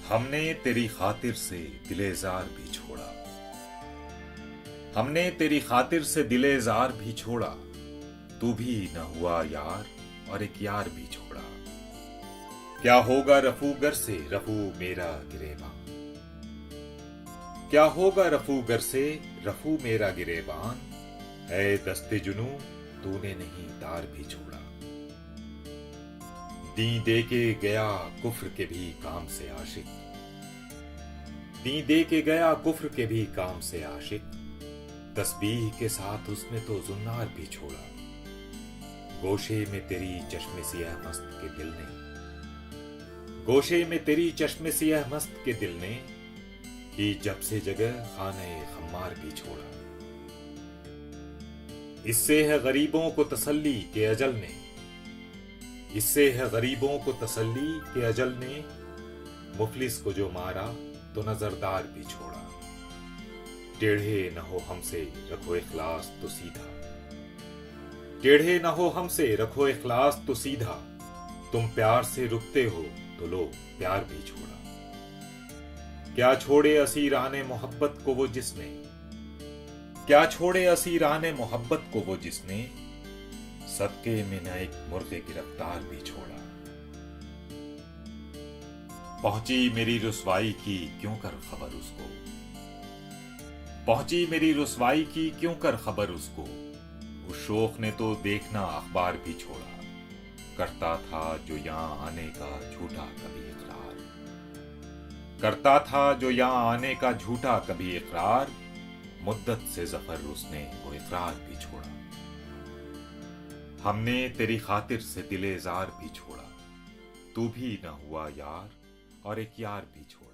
हमने तेरी खातिर से दिलेजार भी छोड़ा। हमने तेरी खातिर से दिलेजार भी छोड़ा। तू भी न हुआ यार और एक यार भी छोड़ा। क्या होगा रफूगर से रफू मेरा गिरेबान। क्या होगा रफूगर से रफू मेरा गिरेबान। ऐ दस्ते जुनू तूने नहीं तार भी छोड़ा। दी दे के गया कुफ्र के भी काम से आशिक। दी दे के गया कुफ्र के भी काम से आशिक। तस्बीह के साथ उसने तो जुन्नार भी छोड़ा। गोशे में तेरी चश्मे सियाह मस्त के दिल ने। गोशे में तेरी चश्मे सियाह मस्त के दिल ने कि जब से जगह खाने खम्मार भी छोड़ा। इससे है गरीबों को तसल्ली के अजल ने। इससे है गरीबों को तसल्ली के अजल ने मुफलिस को जो मारा तो नजरदार भी छोड़ा। टेढ़े न हो हमसे रखो इखलास तो सीधा। टेढ़े न हो हमसे रखो इखलास तो सीधा। तुम प्यार से रुकते हो तो लो प्यार भी छोड़ा। क्या छोड़े असीराने मोहब्बत को वो जिसने। क्या छोड़े असीराने मोहब्बत को वो जिसने सदके में न एक मुर्गे गिरफ्तार भी छोड़ा। पहुंची मेरी रुसवाई की क्यों कर खबर उसको। पहुंची मेरी रुसवाई की क्यों कर खबर उसको। उस शोख ने तो देखना अखबार भी छोड़ा। करता था जो यहां आने का झूठा कभी इकरार। करता था जो यहां आने का झूठा कभी इकरार। मुद्दत से जफर उसने वो इकरार भी छोड़ा। हमने तेरी खातिर से दिलेजार भी छोड़ा। तू भी न हुआ यार और एक यार भी छोड़ा।